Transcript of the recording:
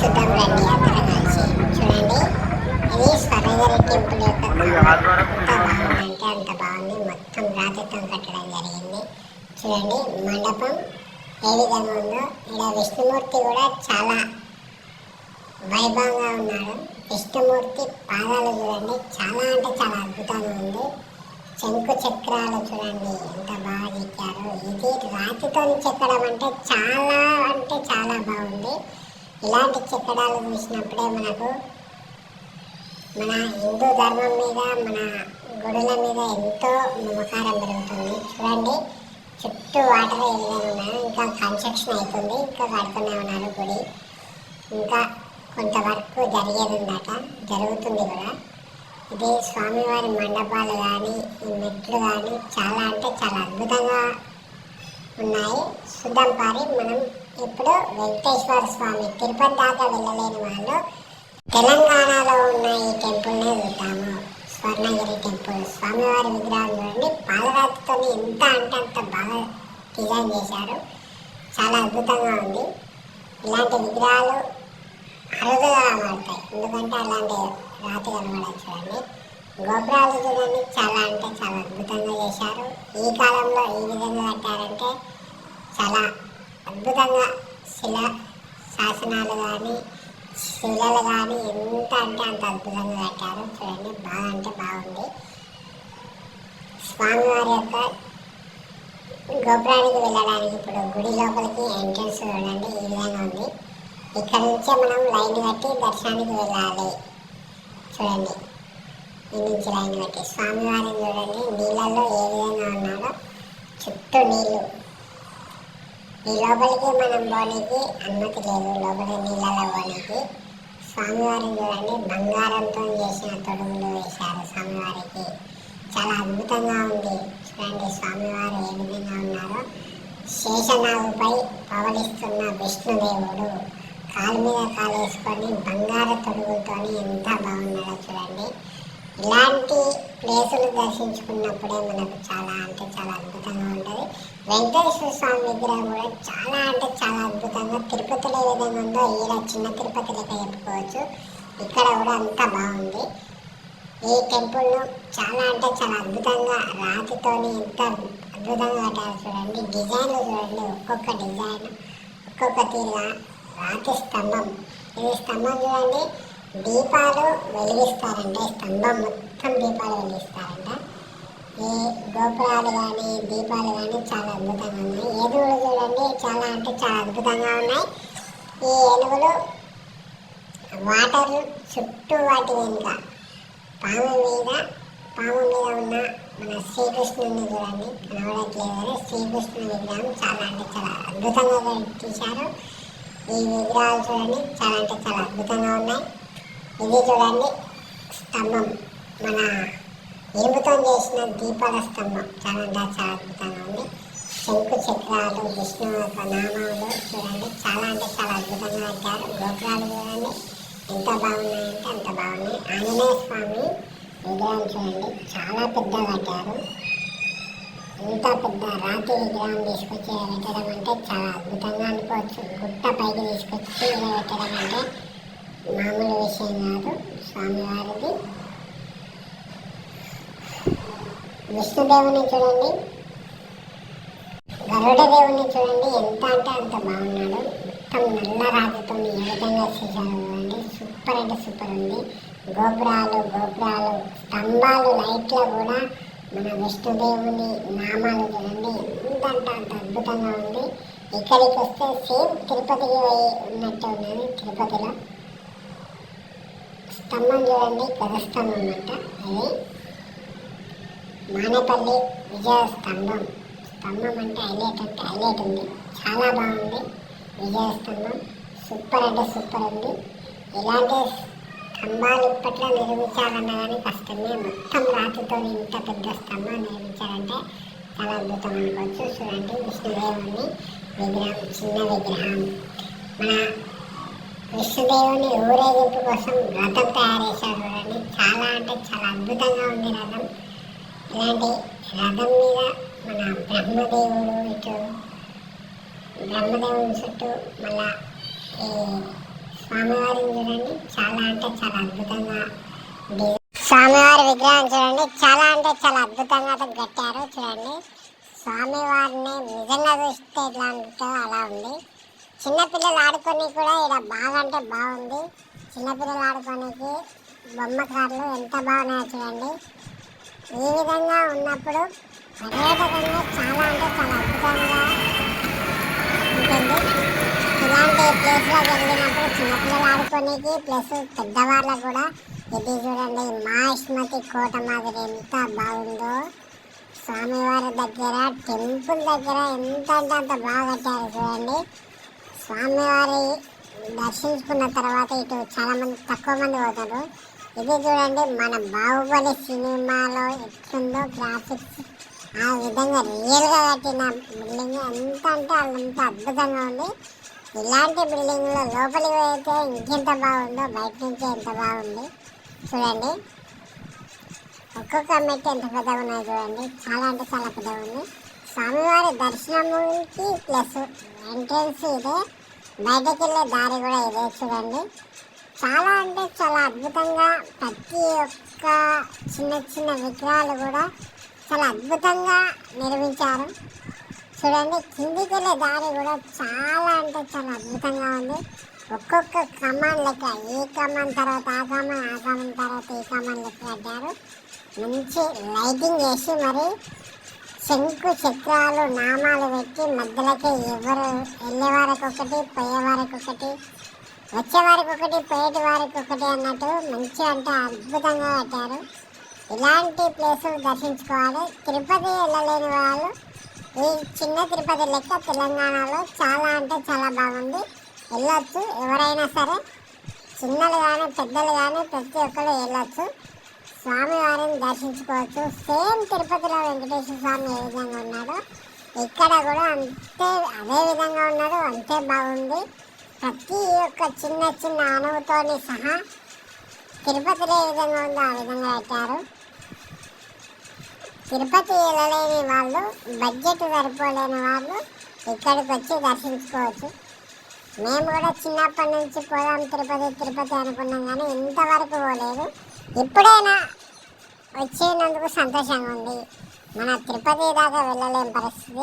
చూద్దాం రండి అందరం కలిసి. చూడండి, ఇది స్వర్ణగిరి టెంపుల్ యొక్క ఎంత బాగుందంటే అంత బాగుంది. మొత్తం రాతితో కట్టడం జరిగింది. చూడండి మండపం ఏ విధంగా ఉందో. ఇలా విష్ణుమూర్తి కూడా చాలా వైభవంగా ఉన్నాడు. విష్ణుమూర్తి పాదాలు చూడండి, చాలా అంటే చాలా అద్భుతంగా ఉంది. శంకు చక్రాలు చూడండి ఎంత బాగా చెక్కారు. ఇది రాతితో చెక్కడం అంటే చాలా బాగుంది. ఇలాంటి చెక్కడాలు చూసినప్పుడే మనకు మన హిందూ ధర్మం మీద, మన గుడుల మీద ఎంతో మమకారం పెరుగుతుంది. చూడండి చుట్టూ వాటర్ ఏ విధంగా ఉన్నాయి. ఇంకా కన్స్ట్రక్షన్ అవుతుంది, ఇంకా కడుతూనే ఉన్నారు గుడి. ఇంకా కొంత వర్క్ జరిగేది ఉందట, జరుగుతుంది కూడా. ఇది స్వామివారి మండపాలు కానీ, ఈ మెట్లు కానీ చాలా అంటే చాలా అద్భుతంగా ఉన్నాయి. చూద్దాం పారి. మనం ఇప్పుడు వెంకటేశ్వర స్వామి తిరుపతి దాకా వెళ్ళలేని వాళ్ళు తెలంగాణలో ఉన్న ఈ టెంపుల్నే చూద్దాము. స్వర్ణగిరి టెంపుల్ స్వామివారి విగ్రహం చూడండి, పాలరాతితో ఎంత అంటే అంత బాగా డిజైన్ చేశారు. చాలా అద్భుతంగా ఉంది. ఇలాంటి విగ్రహాలు అరుదుగా కనబడతాయి, ఎందుకంటే అలాంటి రాతి కనబడదు. చూడండి గోపురాలు చూడండి, చాలా అంటే చాలా అద్భుతంగా చేశారు. ఈ కాలంలో ఈ విధంగా కట్టారంటే చాలా అద్భుతంగా. శాసనాలు కానీ, శిలలు కానీ ఎంత అంటే అంత అద్భుతంగా కట్టారు. చూడండి బాగా అంటే బాగుంది. స్వామివారి యొక్క గోపురానికి వెళ్ళడానికి ఇప్పుడు గుడి లోపలికి ఎంట్రన్స్ చూడండి ఈ విధంగా ఉంది. ఇక్కడ నుంచే మనం లైన్ కట్టి దర్శనానికి వెళ్ళాలి. చూడండి ఈ నుంచి లైన్ కట్టి స్వామివారిని చూడండి, నీళ్ళల్లో ఏ విధంగా ఉన్నాడో. చుట్టూ నీళ్ళు. ఈ లోపలికి మనం పోనీకి అనుమతి లేదు, లోపల నీళ్ళలో పోనీకి. స్వామివారిని చూడండి, బంగారంతో చేసిన తొడుగులు వేశారు స్వామివారికి. చాలా అద్భుతంగా ఉంది. చూడండి స్వామివారు ఏ విధంగా ఉన్నారో. శేషనాగుపై పవలిస్తున్న విష్ణుదేవుడు కాలు మీద కాలు వేసుకొని బంగారు తొడుగులతో ఎంత బాగున్నాడో చూడండి. ఇలాంటి ప్లేసులు దర్శించుకున్నప్పుడే మనకు చాలా అంటే చాలా అద్భుతంగా ఉంటుంది. వెంకటేశ్వర స్వామి విగ్రహం కూడా చాలా అంటే చాలా అద్భుతంగా, తిరుపతిలో ఏ విధంగా ఉందో ఇలా చిన్న తిరుపతి లెక్క చెప్పుకోవచ్చు. ఇక్కడ కూడా అంతా బాగుంది. ఈ టెంపుల్ను చాలా అంటే చాలా అద్భుతంగా రాతితోని ఎంత అద్భుతంగా కట్టారు. చూడండి డిజైన్లు చూడండి, ఒక్కొక్క డిజైన్ ఒక్కొక్క తీరుగా. రాతి స్తంభం, ఈ స్తంభం చూడండి, దీపాలు వెలిగిస్తారంట. స్తంభం మొత్తం దీపాలు వెలిగిస్తారంట. ఈ గోపురాలు కానీ, దీపాలు కానీ చాలా అద్భుతంగా ఉన్నాయి. ఏనుగులు చూడండి, చాలా అంటే చాలా అద్భుతంగా ఉన్నాయి. ఈ ఏనుగులు వాటర్ చుట్టూ వాటి వెనుక పాము మీద ఉన్న మన శ్రీకృష్ణుని చూడండి, కనబడట్లేదు కానీ శ్రీకృష్ణుని విగ్రహం చాలా అంటే చాలా అద్భుతంగా తీశారు. ఈ విగ్రహాలు చూడండి చాలా అంటే చాలా అద్భుతంగా ఉన్నాయి. ఇది చూడండి స్తంభం, మన ఇనుముతో చేసిన దీపాల స్తంభం, చాలా అంటే చాలా అద్భుతంగా ఉంది. శంకు చక్రాలు, విష్ణు యొక్క నామాలు చూడండి, చాలా అంటే చాలా అద్భుతంగా కట్టారు. గోపురాలు చూడండి ఎంత బాగున్నాయంటే అంత బాగున్నాయి. ఆంజనేయ స్వామి విగ్రహం చూడండి, చాలా పెద్దగా కట్టారు. ఇంత పెద్ద రాతి విగ్రహం తీసుకొచ్చి పెట్టడం అంటే చాలా అద్భుతంగా అనుకోవచ్చు. గుట్ట పైకి తీసుకొచ్చి పెట్టడం అంటే మామూలు విషయం కాదు. స్వామివారిది విష్ణుదేవుని చూడండి, గరుడ దేవుని చూడండి ఎంత అంటే అంత బాగున్నాడు. మొత్తం నల్ల రాతితో ఏ విధంగా చేశారు చూడండి, సూపర్ అంటే సూపర్ ఉంది. గోపురాలు స్తంభాలు, లైట్లో కూడా మన విష్ణుదేవుని నామాలు చూడండి ఎంత అంటే అంత అద్భుతంగా ఉంది. ఇక్కడికి వస్తే సేమ్ తిరుపతికి ఉన్నట్టు ఉన్నది. తిరుపతిలో స్తంభం చూడండి, గజస్తంభం అంట. అది మానేపల్లి విజయ స్తంభం అంటే హైలైట్ ఉంది. చాలా బాగుంది విజయ స్తంభం, సూపర్ అంటే సూపర్ ఉంది. ఇలాంటి స్తంభాలు ఇప్పట్లో నిర్మించాలన్నా కానీ కష్టమే. మొత్తం రాతితో ఇంత పెద్ద స్తంభం నిర్మించారంటే చాలా అద్భుతం అనుకోవచ్చు. చూడండి విష్ణుదేవుని విగ్రహం, చిన్న విగ్రహం. మన విష్ణుదేవుని ఊరేగింపు కోసం రథం తయారు చేశారు చూడండి, చాలా అంటే చాలా అద్భుతంగా ఉంది రథం. ఇలాంటి రథం మీద మన బ్రహ్మదేవుడు బ్రహ్మదేవుని చుట్టూ మళ్ళా ఈ స్వామివారిని చూడండి, చాలా అంటే చాలా అద్భుతంగా స్వామివారి విగ్రహం చూడండి, చాలా అంటే చాలా అద్భుతంగా కట్టారు. చూడండి స్వామివారిని నిజంగా చూస్తే ఎట్లా ఉంటుందో అలా ఉంది. చిన్నపిల్లలు ఆడుకొని కూడా ఇక్కడ బాగా అంటే బాగుంది. చిన్నపిల్లలు ఆడుకోనికి బొమ్మ కార్లు ఎంత బాగున్నాయో చూడండి. ఈ విధంగా ఉన్నప్పుడు పర్యాటకంగా చాలా అంటే చాలా అద్భుతంగా ఉంటుంది. ఇలాంటి ప్లేస్లోకి వెళ్ళినప్పుడు చిన్నపిల్లలు ఆడుకోనికి ప్లస్ పెద్దవాళ్ళకు కూడా ఇది చూడండి మహాష్మతి కోట మాదిరి ఎంత బాగుందో. స్వామివారి దగ్గర టెంపుల్ దగ్గర ఎంత అంటే అంత బాగా కట్టారు చూడండి. స్వామివారి దర్శించుకున్న తర్వాత ఇటు చాలా మంది తక్కువ మంది పోతారు. ఇది చూడండి మన బాహుబలి సినిమాలో ఎట్లుందో గ్రాఫిక్స్ ఆ విధంగా రియల్గా కట్టిన బిల్డింగ్ ఎంత అంటే అంత అద్భుతంగా ఉంది. ఇలాంటి బిల్డింగ్లో లోపలికి పోయితే ఇంకెంత బాగుందో బయట నుంచి ఎంత బాగుంది చూడండి. ఒక్కొక్క మెట్టు ఎంత పెద్దగా ఉన్నాయో చూడండి, చాలా అంటే చాలా పెద్దగా ఉంది. స్వామివారి దర్శనంకి ప్లస్ ఎంట్రన్స్ ఇదే, బయటకు వెళ్ళే దారి కూడా ఇదే చూడండి. చాలా అంటే చాలా అద్భుతంగా ప్రతి ఒక్క చిన్న చిన్న విగ్రహాలు కూడా చాలా అద్భుతంగా నిర్మించారు చూడండి. కిందికి వెళ్ళే దారి కూడా చాలా అంటే చాలా అద్భుతంగా ఉంది. ఒక్కొక్క కమాన్ లెక్క, ఈ కమాన్ తర్వాత ఆ కమాన్, ఆ కమాన్ తర్వాత ఈ కమాన్ లెక్క కట్టారు. మంచి లైటింగ్ వేసి మరి శంకు చక్రాలు నామాలు పెట్టి మధ్యలోకి ఎవరు వెళ్ళేవారికి ఒకటి, పోయేవారికి ఒకటి, వచ్చేవారికి ఒకటి, పోయేటి వారికి ఒకటి అన్నట్టు మంచి అంటే అద్భుతంగా కట్టారు. ఇలాంటి ప్లేసులు దర్శించుకోవాలి. తిరుపతి వెళ్ళలేని వాళ్ళు ఈ చిన్న తిరుపతి లెక్క తెలంగాణలో చాలా అంటే చాలా బాగుంది, వెళ్ళొచ్చు. ఎవరైనా సరే చిన్నలు కానీ పెద్దలు కానీ ప్రతి ఒక్కరు వెళ్ళొచ్చు, స్వామివారిని దర్శించుకోవచ్చు. సేమ్ తిరుపతిలో వెంకటేశ్వర స్వామి ఏ విధంగా ఉన్నాడో ఇక్కడ కూడా అంతే అదే విధంగా ఉన్నాడు, అంతే బాగుంది. ప్రతి ఒక్క చిన్న చిన్న అణువుతోని సహా తిరుపతిలో ఏ విధంగా ఉందో ఆ విధంగా పెట్టారు. తిరుపతి వెళ్ళలేని వాళ్ళు, బడ్జెట్ సరిపోలేని వాళ్ళు ఇక్కడికి వచ్చి దర్శించుకోవచ్చు. మేము కూడా చిన్నప్పటి నుంచి పోదాం తిరుపతి తిరుపతి అనుకున్నాం కానీ ఇంతవరకు పోలేదు. ఇప్పుడైనా వచ్చినందుకు సంతోషంగా ఉంది. మన తిరుపతి దాకా వెళ్ళలేని పరిస్థితి.